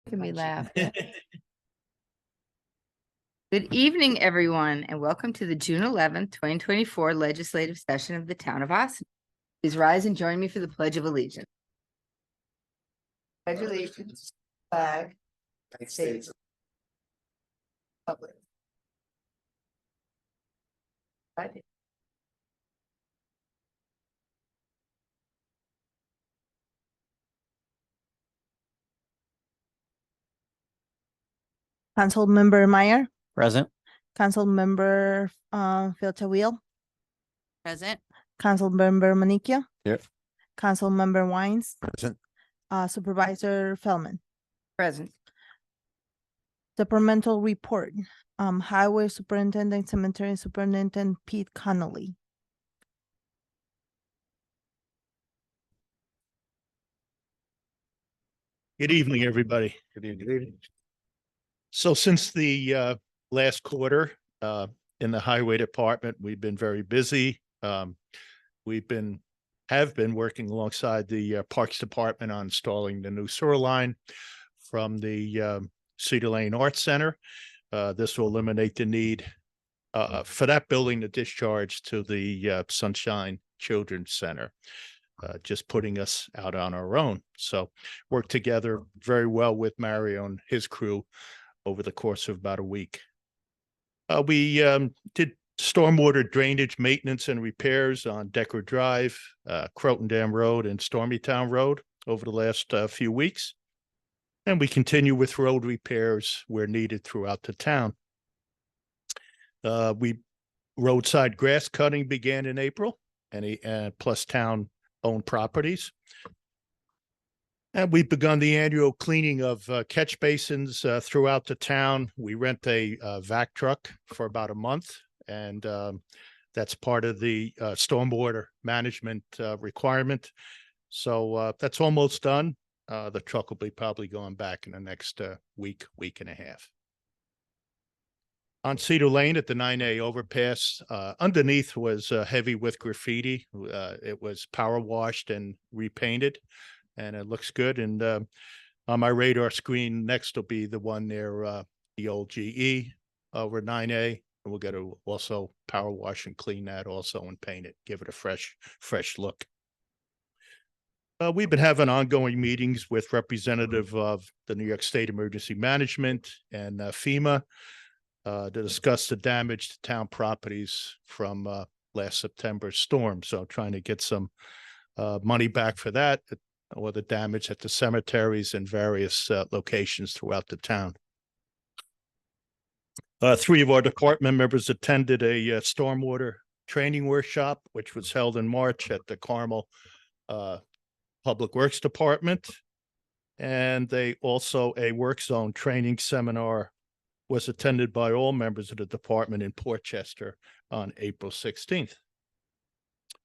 Can we laugh? Good evening, everyone, and welcome to the June 11th, 2024 legislative session of the Town of Austin. Please rise and join me for the Pledge of Allegiance. Pledge allegiance, flag, United States. Public. Councilmember Meyer, Present. Councilmember Filter-Wheel, Present. Councilmember Manicchio. Here. Councilmember Wines, Present. Supervisor Feldman. Present. Departmental report, Highway Superintendent, Cemetery Superintendent Pete Connolly. Good evening, everybody. Good evening. So since the last quarter in the highway department, we've been very busy. We've have been working alongside the Parks Department on installing the new sewer line from the Cedar Lane Arts Center. This will eliminate the need for that building to discharge to the Sunshine Children's Center. Just putting us out on our own. So worked together very well with Mario and his crew over the course of about a week. We did stormwater drainage maintenance and repairs on Decker Drive, Croton Dam Road, and Stormytown Road over the last few weeks. And we continue with road repairs where needed throughout the town. Roadside grass cutting began in April, and plus town-owned properties. And we've begun the annual cleaning of catch basins throughout the town. We rent a vac truck for about a month, and that's part of the stormwater management requirement. So that's almost done. The truck will be probably going back in the next week and a half. On Cedar Lane at the 9A overpass, underneath was heavy with graffiti. It was power washed and repainted, and it looks good. And on my radar screen next will be the one near the old GE over 9A. And we'll get to also power wash and clean that also and paint it, give it a fresh look. We've been having ongoing meetings with representative of the New York State Emergency Management and FEMA to discuss the damage to town properties from last September's storm. So trying to get some money back for that, or the damage at the cemeteries and various locations throughout the town. Three of our department members attended a stormwater training workshop, which was held in March at the Carmel Public Works Department. And they also a work zone training seminar was attended by all members of the department in Portchester on April 16th.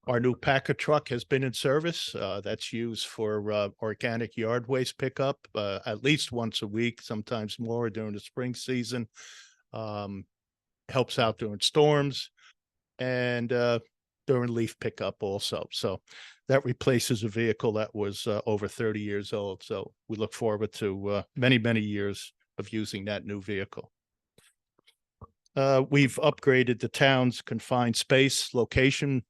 Our new Packer truck has been in service. That's used for organic yard waste pickup at least once a week, sometimes more during the spring season. Helps out during storms and during leaf pickup also. So that replaces a vehicle that was over 30 years old. So we look forward to many years of using that new vehicle. We've upgraded the town's confined space location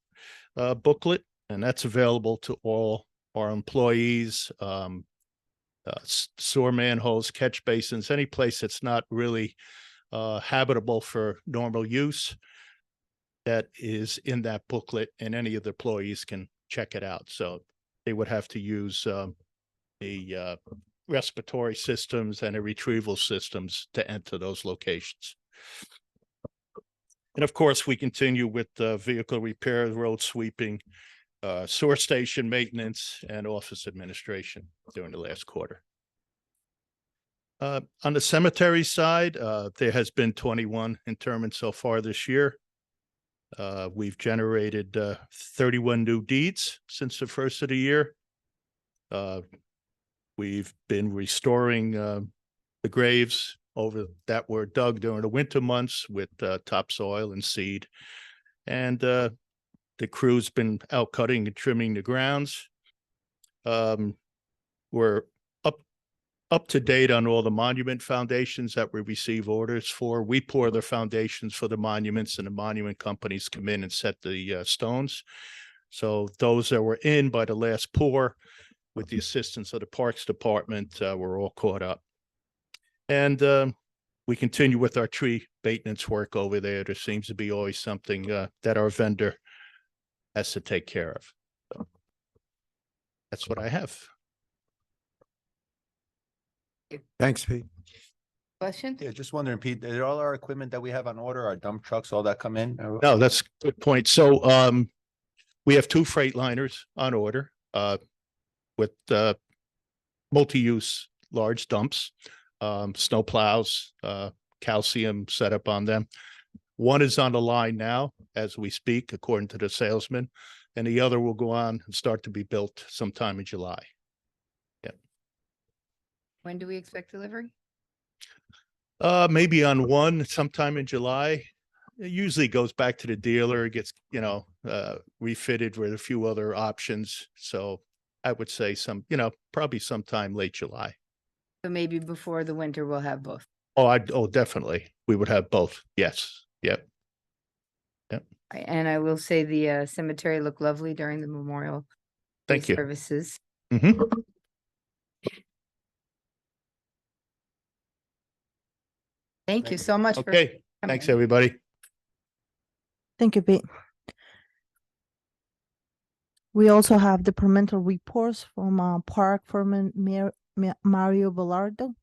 booklet, and that's available to all our employees, sewer manholes, catch basins, any place that's not really habitable for normal use. That is in that booklet, and any of the employees can check it out. So they would have to use the respiratory systems and the retrieval systems to enter those locations. And of course, we continue with vehicle repair, road sweeping, sewer station maintenance, and office administration during the last quarter. On the cemetery side, there has been 21 interments so far this year. We've generated 31 new deeds since the first of the year. We've been restoring the graves that were dug during the winter months with topsoil and seed. And the crew's been out cutting and trimming the grounds. We're up to date on all the monument foundations that we receive orders for. We pour the foundations for the monuments, and the monument companies come in and set the stones. So those that were in by the last pour, with the assistance of the Parks Department, were all caught up. And we continue with our tree maintenance work over there. There seems to be always something that our vendor has to take care of. So that's what I have. Thanks, Pete. Question? Yeah, just wondering, Pete, is all our equipment that we have on order, our dump trucks, all that come in? No, that's a good point. So we have 2 Freightliners on order with multi-use large dumps, snow plows, calcium setup on them. One is on the line now as we speak, according to the salesman, and the other will go on and start to be built sometime in July. When do we expect delivery? Maybe on one sometime in July. It usually goes back to the dealer, gets, refitted with a few other options. So I would say probably sometime late July. So maybe before the winter, we'll have both. Oh, definitely. We would have both. Yes. Yep. And I will say the cemetery looked lovely during the Memorial Day Thank you. services. Mhm. Thank you so much. for Okay. coming. Thanks, everybody. Thank you, Pete. We also have departmental reports from Park Foreman Mario Velardo.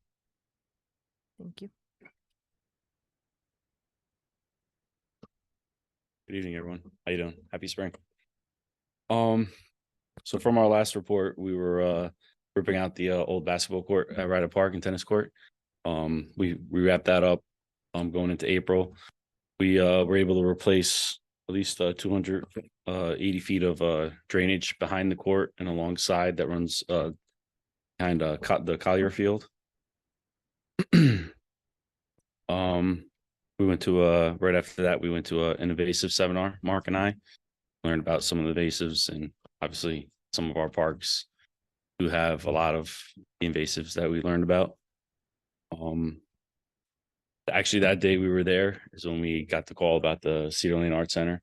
Thank you. Good evening, everyone. How you doing? Happy spring. So from our last report, we were ripping out the old basketball court at Ryder Park and tennis court. We wrapped that up going into April. We were able to replace at least 280 feet of drainage behind the court and alongside that runs behind the Collier Field. We went to right after that, we went to an invasive seminar, Mark and I learned about some of the invasives, and obviously some of our parks do have a lot of the invasives that we learned about. Actually that day we were there is when we got the call about the Cedar Lane Art Center.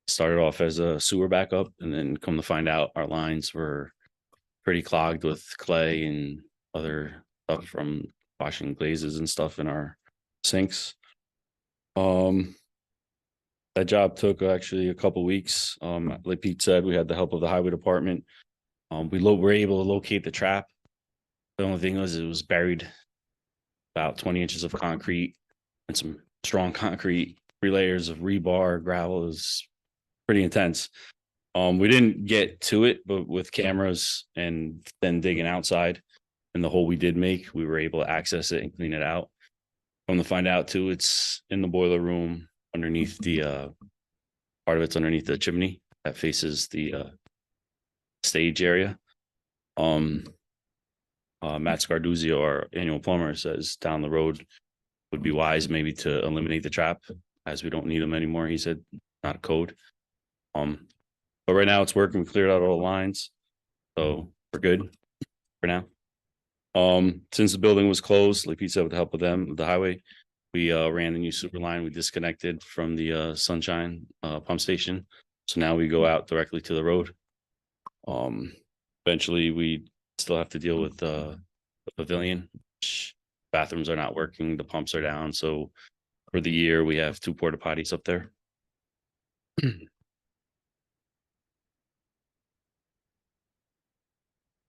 Started off as a sewer backup, and then come to find out our lines were pretty clogged with clay and other stuff from washing glazes and stuff in our sinks. That job took actually a couple weeks. Like Pete said, we had the help of the highway department. We were able to locate the trap. The only thing was it was buried about 20 inches of concrete and some strong concrete, 3 layers of rebar, gravel. It was pretty intense. We didn't get to it, but with cameras and then digging outside and the hole we did make, we were able to access it and clean it out. Come to find out too, it's in the boiler room underneath the part of it's underneath the chimney that faces the stage area. Matt Scarduzio, our annual plumber, says down the road would be wise maybe to eliminate the trap, as we don't need them anymore. He said not code. But right now it's working. We cleared out all the lines, so we're good for now. Since the building was closed, like Pete said, with the help of them, the highway, we ran the new super line. We disconnected from the Sunshine pump station, so now we go out directly to the road. Eventually we still have to deal with the pavilion. Bathrooms are not working, the pumps are down, so for the year we have 2 porta potties up there.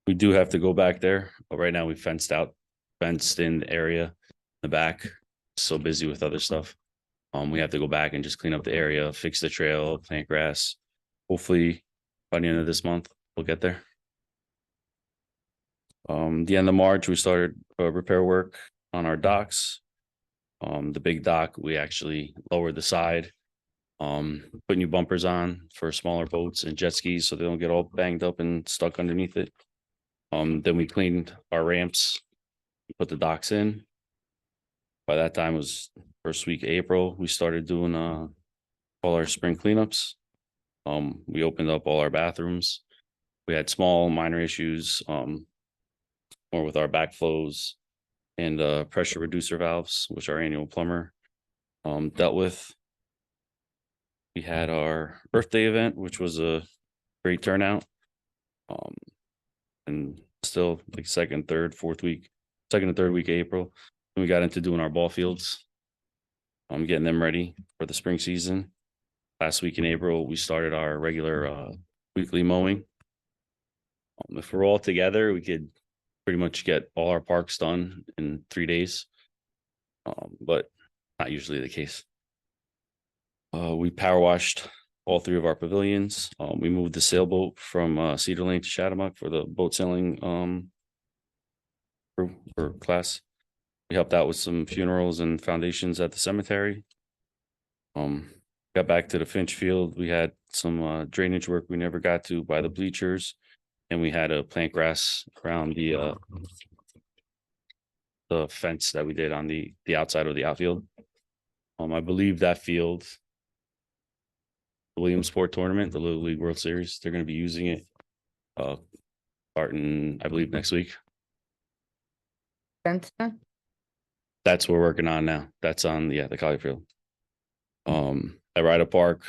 We do have to go back there, but right now we fenced in the area in the back. So busy with other stuff. We have to go back and just clean up the area, fix the trail, plant grass. Hopefully by the end of this month, we'll get there. The end of March, we started repair work on our docks. The big dock, we actually lowered the side, put new bumpers on for smaller boats and jet skis so they don't get all banged up and stuck underneath it. Then we cleaned our ramps, put the docks in. By that time, it was first week of April. We started doing all our spring cleanups. We opened up all our bathrooms. We had small minor issues. One more with our backflows and pressure reducer valves, which our annual plumber dealt with. We had our birthday event, which was a great turnout. And still like second and third week of April. And we got into doing our ball fields. Getting them ready for the spring season. Last week in April, we started our regular weekly mowing. If we're all together, we could pretty much get all our parks done in 3 days. But not usually the case. We power washed all 3 of our pavilions. We moved the sailboat from Cedar Lane to Chatham for the boat sailing for class. We helped out with some funerals and foundations at the cemetery. Got back to the Finch Field. We had some drainage work we never got to by the bleachers, and we had to plant grass around the fence that we did on the outside of the outfield. I believe that field, the Williamsport tournament, the Little League World Series, they're going to be using it starting, I believe, next week. Fence done? That's what we're working on now. That's on the Collier Field. At Ryder Park,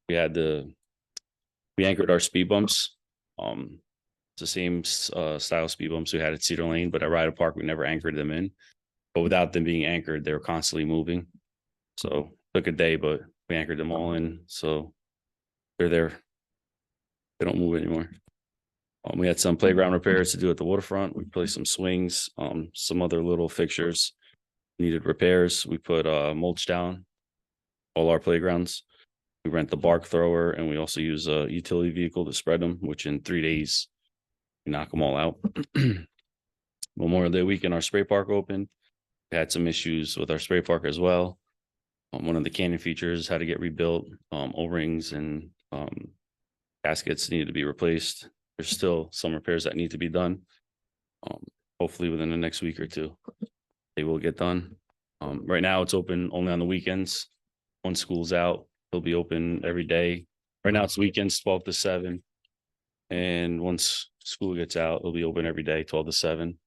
we anchored our speed bumps. It's the same style speed bumps we had at Cedar Lane, but at Ryder Park we never anchored them in. But without them being anchored, they were constantly moving. So it took a day, but we anchored them all in, so they're there. They don't move anymore. We had some playground repairs to do at the waterfront. We placed some swings, some other little fixtures needed repairs. We put mulch down all our playgrounds. We rent the bark thrower, and we also use a utility vehicle to spread them, which in 3 days we knock them all out. Memorial Day weekend, our spray park opened. We had some issues with our spray park as well. One of the canyon features had to get rebuilt. O-rings and gaskets needed to be replaced. There's still some repairs that need to be done. Hopefully within the next week or 2, they will get done. Right now it's open only on the weekends. Once school's out, it'll be open every day. Right now it's weekends 12 to 7. And once school gets out, it'll be open every day, 12 to 7.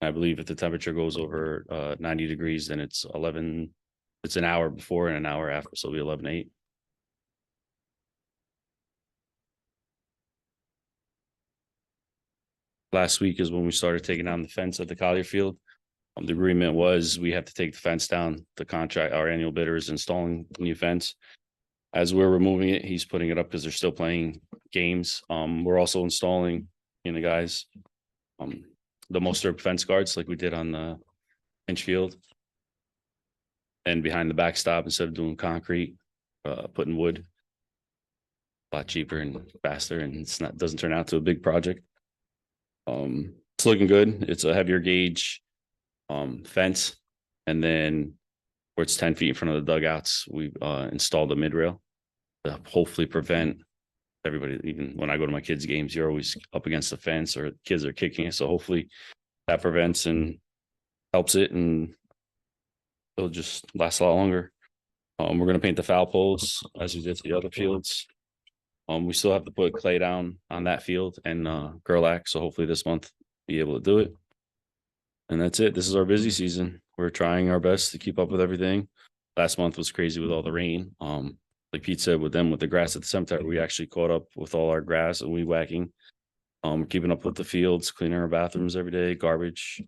I believe if the temperature goes over 90 degrees, then it's 11. It's an hour before and an hour after, so it'll be 11 to 8. Last week is when we started taking down the fence at the Collier Field. The agreement was we have to take the fence down. The contract, our annual bidder is installing the new fence. As we're removing it, he's putting it up because they're still playing games. We're also installing, the guys, the Mosterb fence guards like we did on the Finch Field. And behind the backstop, instead of doing concrete, putting wood. A lot cheaper and faster, and doesn't turn out to a big project. It's looking good. It's a heavier gauge fence, and then where it's 10 feet in front of the dugouts, we've installed a mid-rail to hopefully prevent everybody. Even when I go to my kids' games, you're always up against the fence or kids are kicking it, so hopefully that prevents and helps it, and it'll just last a lot longer. We're going to paint the foul poles as we did to the other fields. We still have to put clay down on that field and Gerlach, so hopefully this month be able to do it. And that's it. This is our busy season. We're trying our best to keep up with everything. Last month was crazy with all the rain. Like Pete said, with the grass at the cemetery, we actually caught up with all our grass and weed whacking. Keeping up with the fields, cleaning our bathrooms every day, garbage,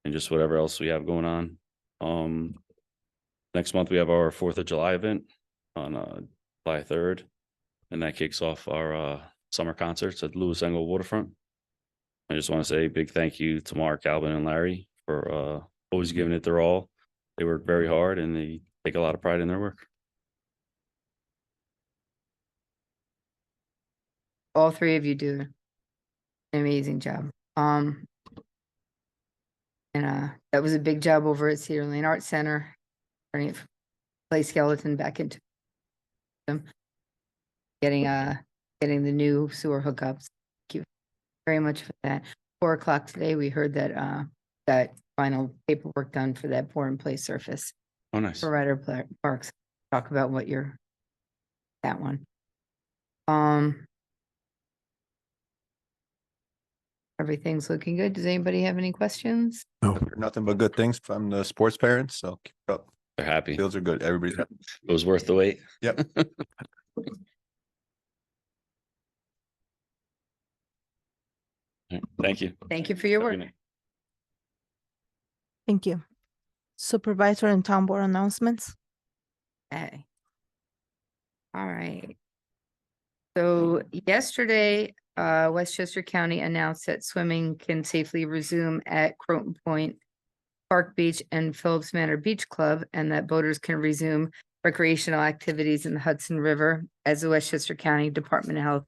and just whatever else we have going on. Next month we have our 4th of July event on July 3rd. And that kicks off our summer concerts at Lewis Engel Waterfront. I just want to say a big thank you to Mark, Calvin, and Larry for always giving it their all. They work very hard and they take a lot of pride in their work. All 3 of you do an amazing job. And that was a big job over at Cedar Lane Art Center, turning it from clay skeleton back into them. Getting the new sewer hookups. Thank you very much for that. 4 o'clock today, we heard that that final paperwork done for that pour and play surface Oh, nice. for Ryder Parks. Talk about what that one. Everything's looking good. Does anybody have any questions? Nothing but good things from the sports parents, so keep it up. They're happy. Fields are good. Everybody's happy. It was worth the wait. Yep. Thank you. Thank you for your Have a good work. night. Thank you. Supervisor and town board announcements. Okay. All right. So yesterday, Westchester County announced that swimming can safely resume at Croton Point, Park Beach, and Phillips Manor Beach Club, and that boaters can resume recreational activities in the Hudson River as the Westchester County Department of Health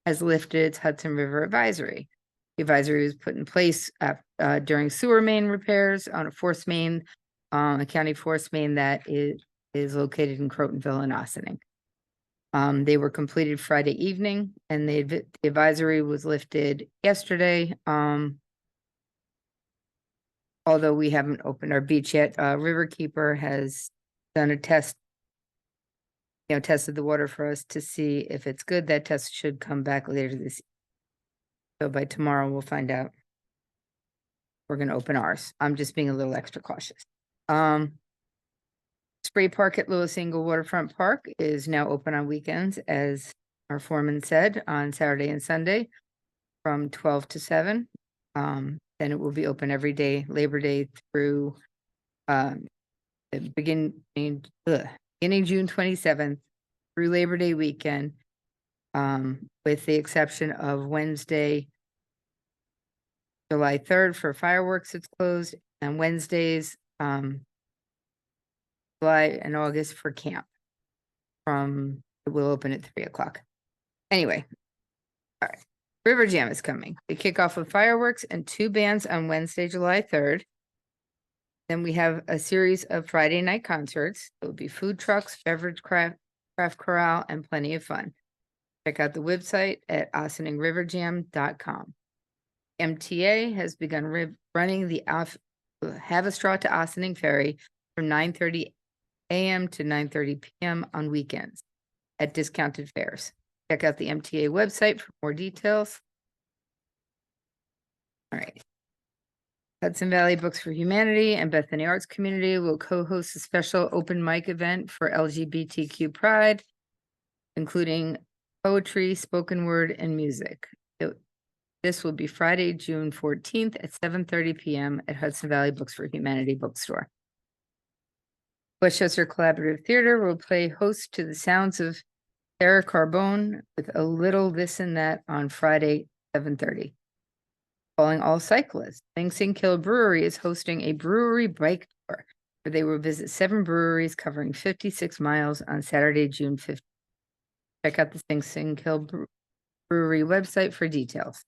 has lifted its Hudson River advisory. The advisory was put in place during sewer main repairs on a force main, a county force main that is located in Crotonville and Ossining. They were completed Friday evening, and the advisory was lifted yesterday. Although we haven't opened our beach yet, Riverkeeper has done a test, tested the water for us to see if it's good. That test should come back later this. So by tomorrow, we'll find out. We're gonna open ours. I'm just being a little extra cautious. Spray Park at Lewis Ingle Waterfront Park is now open on weekends, as our foreman said, on Saturday and Sunday from 12 to 7. Then it will be open every day, Labor Day through beginning June 27th through Labor Day weekend, with the exception of Wednesday, July 3rd for fireworks, it's closed, and Wednesdays, July and August for camp. It will open at 3 o'clock. Anyway, all right. River Jam is coming. We kick off with fireworks and 2 bands on Wednesday, July 3rd. Then we have a series of Friday night concerts. It will be food trucks, beverage craft corral, and plenty of fun. Check out the website at OsseningRiverJam.com. MTA has begun running the Have a Straw to Ossining Ferry from 9:30 a.m. to 9:30 p.m. on weekends at discounted fares. Check out the MTA website for more details. All right. Hudson Valley Books for Humanity and Bethany Arts Community will co-host a special open mic event for LGBTQ Pride, including poetry, spoken word, and music. This will be Friday, June 14th at 7:30 p.m. at Hudson Valley Books for Humanity bookstore. Westchester Collaborative Theater will play host to the sounds of Sarah Carbone with a little this and that on Friday, 7:30. Calling all cyclists, Sing Sing Kill Brewery is hosting a brewery bike tour where they will visit 7 breweries covering 56 miles on Saturday, June 15th. Check out the Sing Sing Kill Brewery website for details.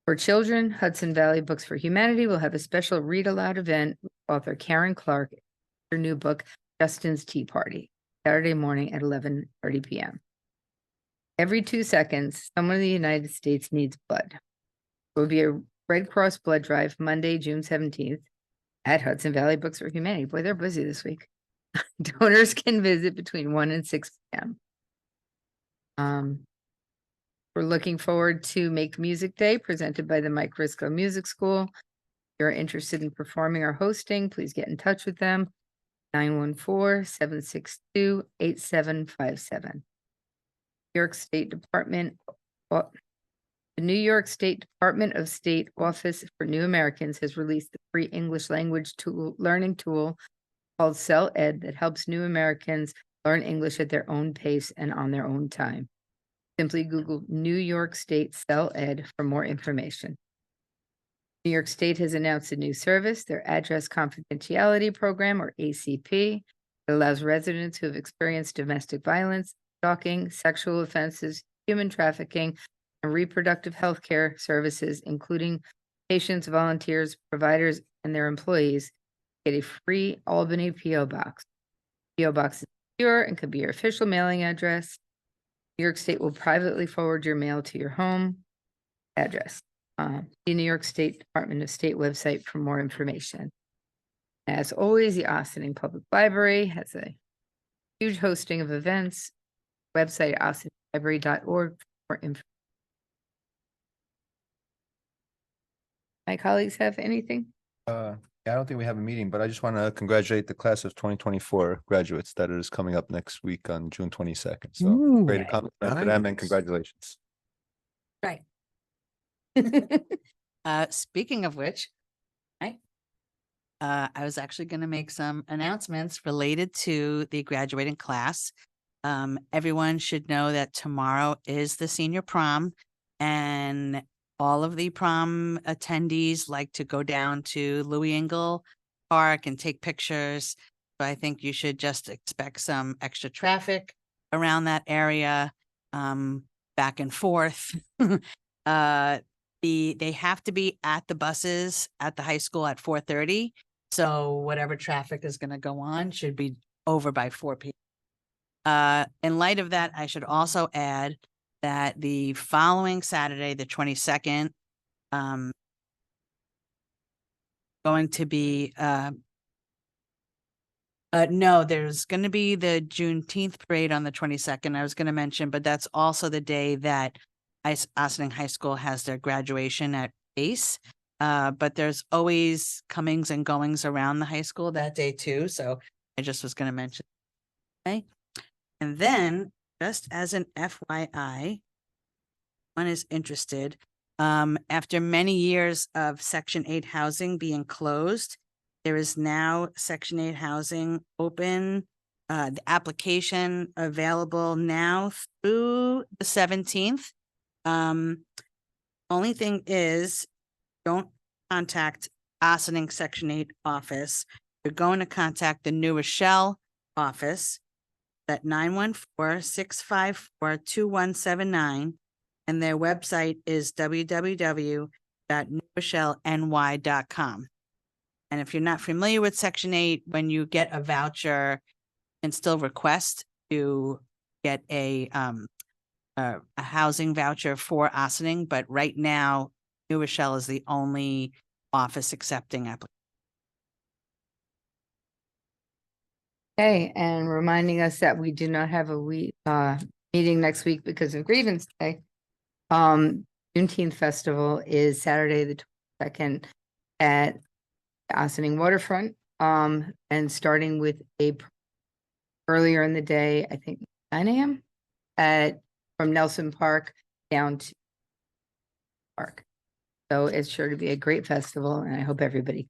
For children, Hudson Valley Books for Humanity will have a special read aloud event with author Karen Clark, her new book, Justin's Tea Party, Saturday morning at 11:30 p.m. Every 2 seconds, someone in the United States needs blood. There will be a Red Cross blood drive Monday, June 17th at Hudson Valley Books for Humanity. Boy, they're busy this week. Donors can visit between 1 and 6 p.m. We're looking forward to Make Music Day presented by the Mike Risco Music School. If you're interested in performing or hosting, please get in touch with them. 914-762-8757. New York State Department, the New York State Department of State Office for New Americans has released the free English language learning tool called Cell Ed that helps new Americans learn English at their own pace and on their own time. Simply Google New York State Cell Ed for more information. New York State has announced a new service, their Address Confidentiality Program, or ACP. It allows residents who have experienced domestic violence, stalking, sexual offenses, human trafficking, and reproductive health care services, including patients, volunteers, providers, and their employees, get a free Albany P.O. Box. P.O. Box is secure and could be your official mailing address. New York State will privately forward your mail to your home address. The New York State Department of State website for more information. As always, the Ossining Public Library has a huge hosting of events. Website ossininglibrary.org for information. My colleagues have anything? Yeah, I don't think we have a meeting, but I just want to congratulate the class of 2024 graduates that is coming up next week on June 22nd. So Ooh, great accomplishment to them and nice. congratulations. Right. Speaking of which, I was actually going to make some announcements related to the graduating class. Everyone should know that tomorrow is the senior prom, and all of the prom attendees like to go down to Louis Engle Park and take pictures. So I think you should just expect some extra traffic around that area, back and forth. They have to be at the buses at the high school at 4:30. So whatever traffic is going to go on should be over by 4 p.m. In light of that, I should also add that the following Saturday, the 22nd, going to be, no, there's going to be the Juneteenth parade on the 22nd. I was going to mention, but that's also the day that Ossining High School has their graduation at Ace. But there's always comings and goings around the high school that day too. So I just was going to mention. Okay. And then just as an FYI, one is interested, after many years of Section 8 housing being closed, there is now Section 8 housing open, the application available now through the 17th. Only thing is, don't contact Ossining Section 8 office. You're going to contact the New Rochelle office at 914-654-2179. And their website is www.newrochellenny.com. And if you're not familiar with Section 8, when you get a voucher, you can still request to get a housing voucher for Ossining. But right now, New Rochelle is the only office accepting applications. Okay, and reminding us that we do not have a meeting next week because of grievance day. Juneteenth festival is Saturday, the 22nd at Ossining Waterfront. And starting with earlier in the day, I think 9 a.m. from Nelson Park down to Park. So it's sure to be a great festival, and I hope everybody.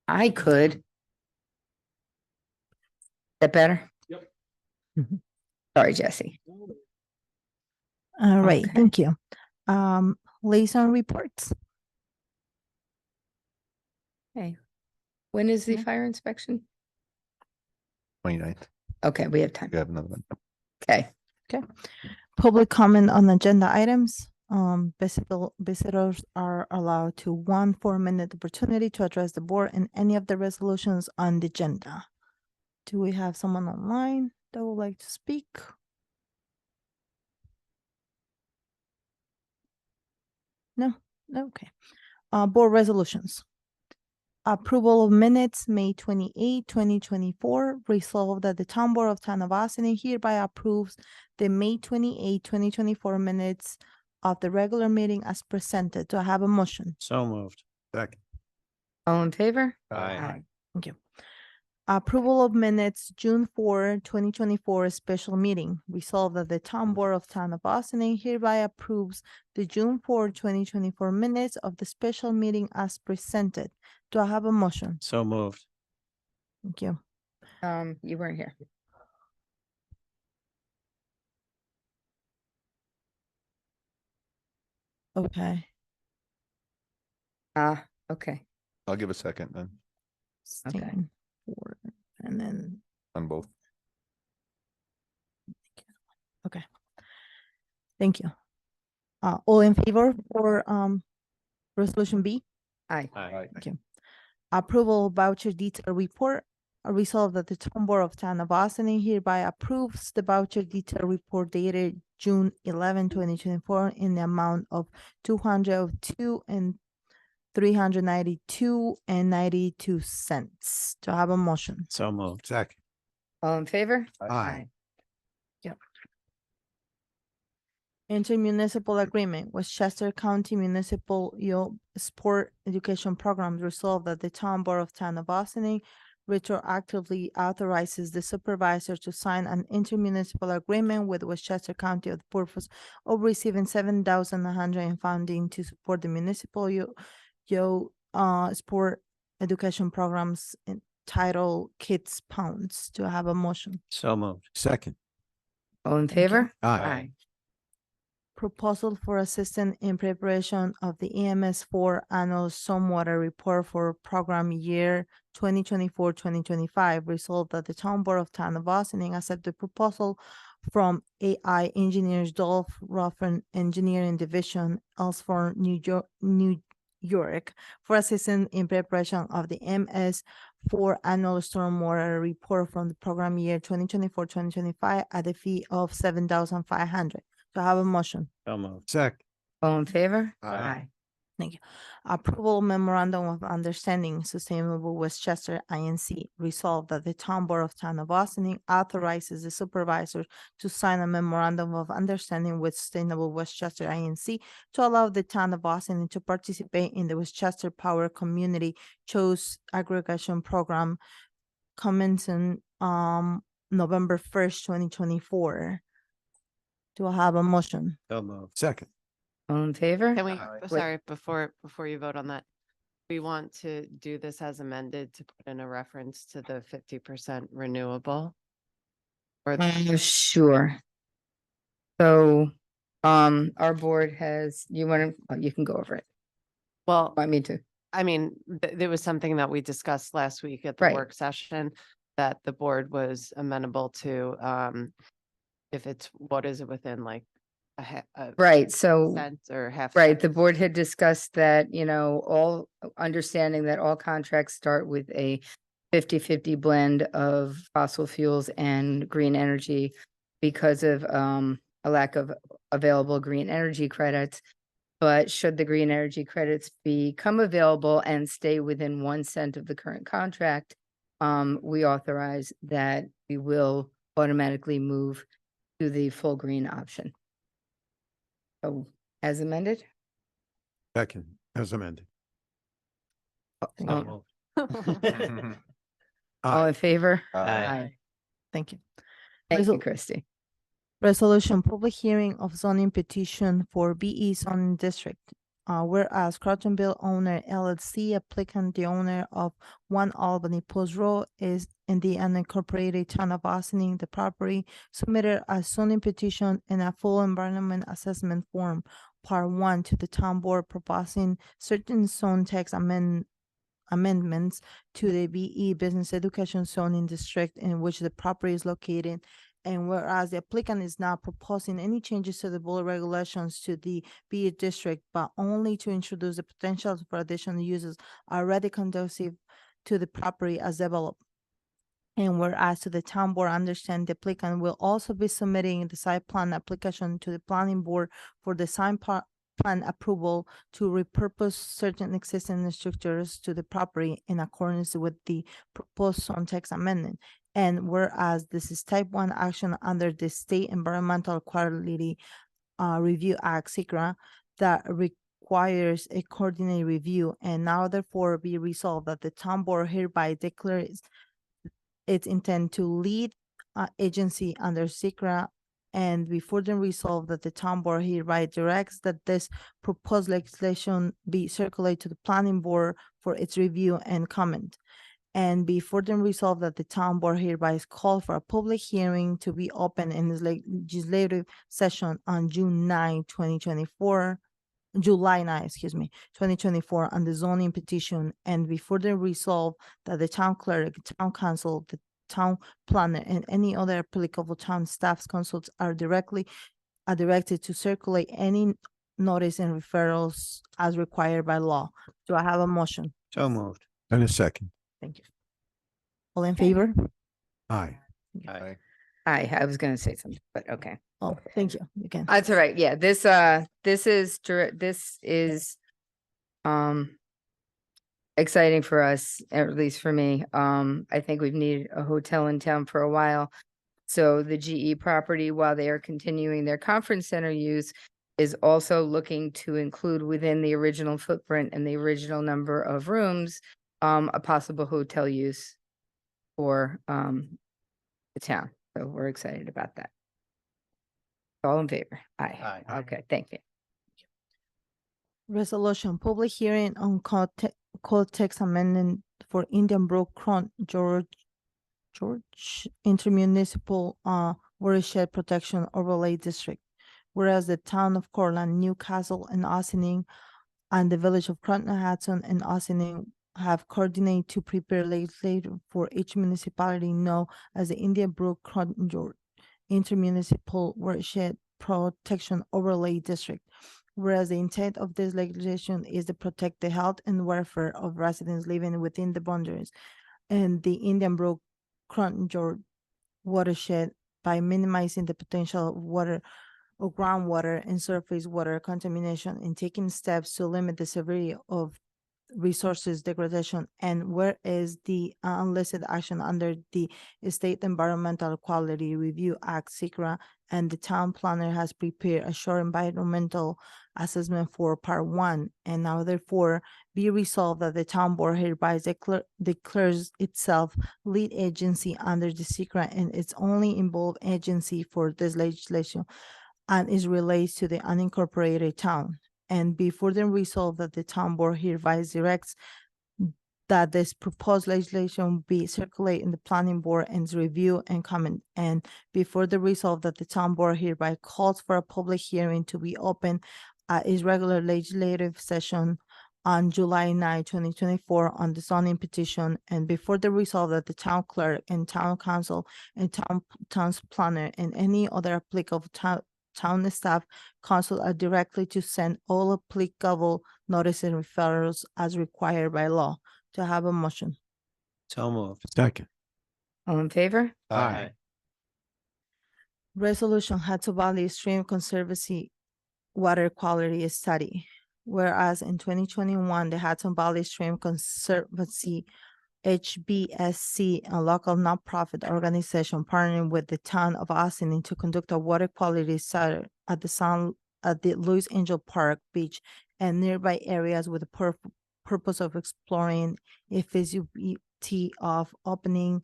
I could. Is that better? Yep. Sorry, Jesse. All right, Okay. thank you. Liaison reports. Okay. When is the Yeah. fire inspection? 29th. Okay, we have time. You have another one. Okay. Public comment on agenda items. Visitors are allowed to 1 4-minute opportunity to address the board and any of the resolutions on the agenda. Do we have someone online that would like to speak? No, okay. Board resolutions. Approval of minutes, May 28, 2024. Resolved that the Town Board of Town of Ossining hereby approves the May 28, 2024 minutes of the regular meeting as presented. Do I have a motion? So moved. Second. All in favor? Aye. Thank you. Approval of minutes, June 4, 2024 special meeting. Resolved that the Town Board of Town of Ossining hereby approves the June 4, 2024 minutes of the special meeting as presented. Do I have a motion? So moved. Thank you. You weren't here. Okay. Okay. I'll give a second then Okay. Stan, four, and then, on both. thank you. All in favor for resolution B? Aye. Aye. Thank you. Approval of voucher detail report. A resolve that the Town Board of Town of Ossining hereby approves the voucher detail report dated June 11, 2024 in the amount of 202 and 392.92. Do I have a motion? So moved. Second. All in favor? Aye. Intermunicipal agreement, Westchester County Municipal Sport Education Programs resolved that the Town Board of Town of Boston retroactively authorizes the supervisor to sign an intermunicipal agreement with Westchester County of the purpose of receiving $7,100 in funding to support the municipal sport education programs entitled Kids Pounds. Do I have a motion? So moved. Second. All in Thank you. favor? Aye. Proposal for assistance in preparation of the EMS4 annual stormwater report for program year 2024-2025. Resolved that the Town Board of Town of Boston accept the proposal from AI Engineers Dolph Ruffin Engineering Division, Ellsworth, New York, for assistance in preparation of the MS4 annual stormwater report from the program year 2024-2025 at a fee of $7,500. Do I have a motion? So moved. Second. All in favor? Aye. Thank you. Approval memorandum of understanding Sustainable Westchester INC. Resolved that the Town Board of Town of Boston authorizes the supervisor to sign a memorandum of understanding with Sustainable Westchester INC to allow the Town of Boston to participate in the Westchester Power Community Choice Aggregation Program commencing November 1st, 2024. Do I have a motion? So moved. Second. All in favor? Can we, Aye. sorry, before you vote on that, we want to do this as amended to put in a reference to the 50% renewable? Or Sure. So, our board has, you can go over it. well, Want me to? I mean, there was something that we discussed last week at the Right. work session that the board was amenable to, if it's, what is it within like a Right, so. cent or half? Right, the cent? board had discussed that, all understanding that all contracts start with a 50-50 blend of fossil fuels and green energy because of a lack of available green energy credits. But should the green energy credits become available and stay within 1 cent of the current contract, we authorize that we will automatically move to the full green option. So as amended? Second. As amended. All Aye. all in favor? Aye. Thank you. Thank you, Resol- Christie. Resolution, public hearing of zoning petition for BE zoning district. Whereas Carltonville owner LLC, applicant, the owner of 1 Albany Post Road, is in the unincorporated town of Austining. The property submitted a zoning petition in a full environment assessment form, part 1, to the town board proposing certain zone text amendments to the BE Business Education Zoning District in which the property is located. And whereas the applicant is not proposing any changes to the board regulations to the BE district, but only to introduce the potential for additional uses already conducive to the property as developed. And whereas to the town board understand the applicant will also be submitting the site plan application to the planning board for the sign plan approval to repurpose certain existing structures to the property in accordance with the proposed zone text amendment. And whereas this is type 1 action under the State Environmental Quality Review Act, SECRA, that requires a coordinated review, and now therefore be resolved that the town board hereby declares its intent to lead agency under SECRA, and be further resolved that the town board hereby directs that this proposed legislation be circulated to the planning board for its review and comment. And be further resolved that the town board hereby is called for a public hearing to be open in this legislative session on July 9, 2024, on the zoning petition. And be further resolved that the town clerk, town council, the town planner, and any other applicable town staffs consults are directed to circulate any notice and referrals as required by law. Do I have a motion? So moved. And a second. Thank you. All in favor? Aye. Aye. I was gonna say something, but okay. Oh, thank you. You can. That's all right. Yeah, this is exciting for us, at least for me. I think we've needed a hotel in town for a while. So the GE property, while they are continuing their conference center use, is also looking to include within the original footprint and the original number of rooms, a possible hotel use for, the town. So we're excited about that. All in favor? Aye. Aye. Okay, thank you. Resolution, public hearing on code text amendment for Indian Brook Front George intermunicipal watershed protection overlay district. Whereas the town of Cortland, Newcastle, and Ossining, and the village of Croton Hudson and Ossining have coordinated to prepare legislation for each municipality known as the Indian Brook Croton George intermunicipal watershed protection overlay district. Whereas the intent of this legislation is to protect the health and welfare of residents living within the boundaries and the Indian Brook Croton George watershed by minimizing the potential of water or groundwater and surface water contamination and taking steps to limit the severity of resources degradation. And whereas the unlisted action under the State Environmental Quality Review Act, SECRA, and the town planner has prepared a short environmental assessment for part 1. And now therefore be resolved that the town board hereby declares itself lead agency under the SECRA and its only involved agency for this legislation and is related to the unincorporated town. And be further resolved that the town board hereby directs that this proposed legislation be circulated in the planning board and review and comment. And be further resolved that the town board hereby calls for a public hearing to be open at its regular legislative session on July 9, 2024 on the zoning petition. And be further resolved that the town clerk and town council and town's planner and any other applicable town staff council are directly to send all applicable notices and referrals as required by law. To have a motion. So moved. Second. All in favor? Aye. Resolution Hudson Valley Stream Conservancy Water Quality Study. Whereas in 2021, the Hudson Valley Stream Conservancy HBSC, a local nonprofit organization partnering with the town of Ossining to conduct a water quality study at the Louis Angel Park Beach and nearby areas with the purpose of exploring a feasibility of opening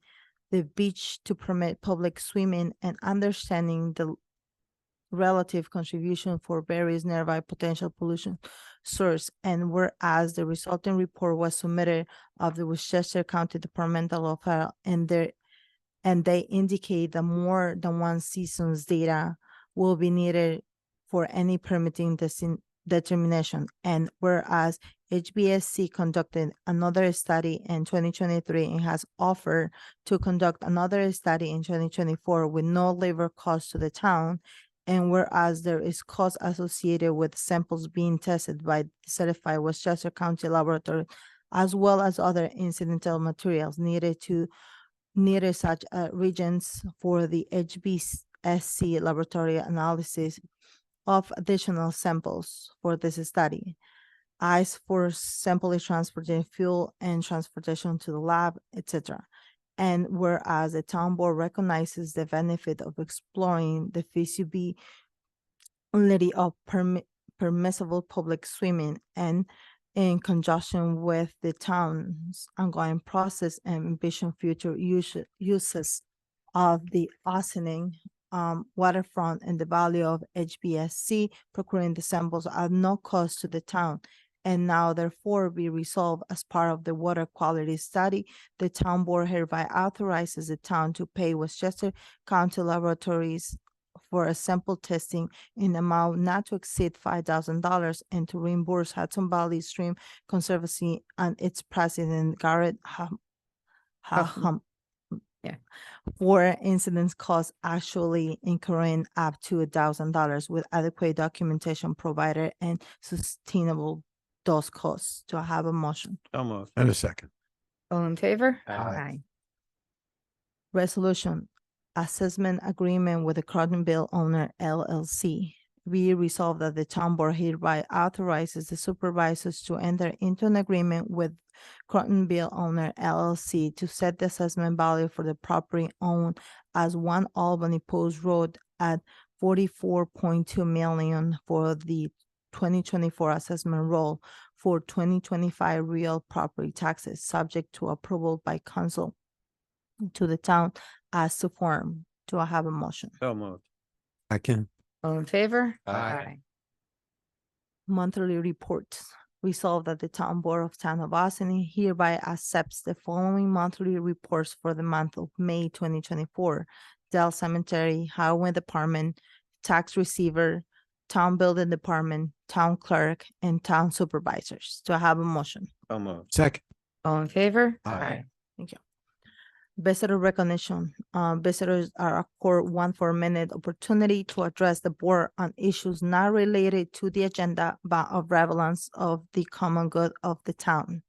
the beach to permit public swimming and understanding the relative contribution for various nearby potential pollution source. And whereas the resulting report was submitted of the Westchester County Departmental Affairs and they indicate that more than one season's data will be needed for any permitting determination. And whereas HBSC conducted another study in 2023 and has offered to conduct another study in 2024 with no labor cost to the town. And whereas there is cost associated with samples being tested by the certified Westchester County Laboratory, as well as other incidental materials needed such regions for the HBSC laboratory analysis of additional samples for this study. Ice for sample transportation, fuel and transportation to the lab, etc. And whereas the town board recognizes the benefit of exploring the feasibility of permissible public swimming and in conjunction with the town's ongoing process and envision future uses of the Ossining waterfront and the value of HBSC procuring the samples at no cost to the town. And now therefore be resolved as part of the water quality study, the town board hereby authorizes the town to pay Westchester County Laboratories for a sample testing in amount not to exceed $5,000 and to reimburse Hudson Valley Stream Conservancy and its president Garrett Huffman. Yeah. for incidents costs actually incurring up to $1,000 with adequate documentation provided and sustainable those costs. Do I have a motion? So moved. And a second. All in favor? Aye. Resolution, assessment agreement with the Crotonville owner LLC. Be resolved that the town board hereby authorizes the supervisors to enter into an agreement with Crotonville owner LLC to set the assessment value for the property owned as 1 Albany Post Road at 44.2 million for the 2024 assessment roll for 2025 real property taxes, subject to approval by council to the town as to form. Do I have a motion? So moved. Second. All in favor? Aye. Monthly reports. Resolved that the Town Board of Town of Austin hereby accepts the following monthly reports for the month of May 2024. Dell Cemetery, Highway Department, Tax Receiver, Town Building Department, Town Clerk, and Town Supervisors. Do I have a motion? So moved. Second. All in favor? Aye. Thank you. Visitor recognition. Visitors are accorded 1 4-minute opportunity to address the board on issues not related to the agenda, but of relevance of the common good of the town.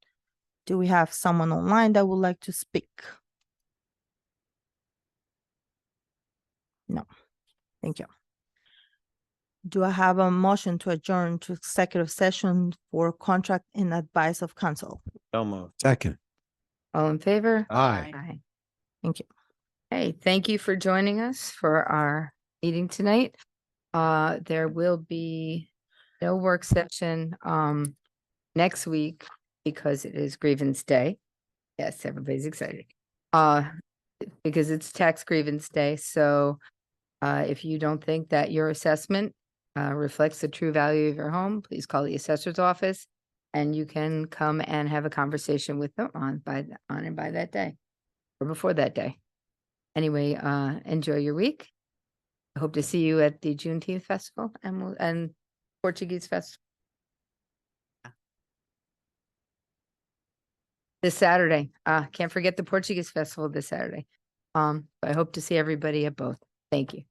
Do we have someone online that would like to speak? No. Thank you. Do I have a motion to adjourn to executive session for contract and advice of counsel? So moved. Second. All in favor? Aye. Aye. Thank you. Hey, thank you for joining us for our meeting tonight. There will be no work session, next week because it is grievance day. Yes, everybody's excited. Because it's tax grievance day, so if you don't think that your assessment reflects the true value of your home, please call the assessor's office and you can come and have a conversation with them on and by that day or before that day. Anyway, enjoy your week. I hope to see you at the Juneteenth Festival and Portuguese Festival this Saturday. Can't forget the Portuguese Festival this Saturday. I hope to see everybody at both. Thank you.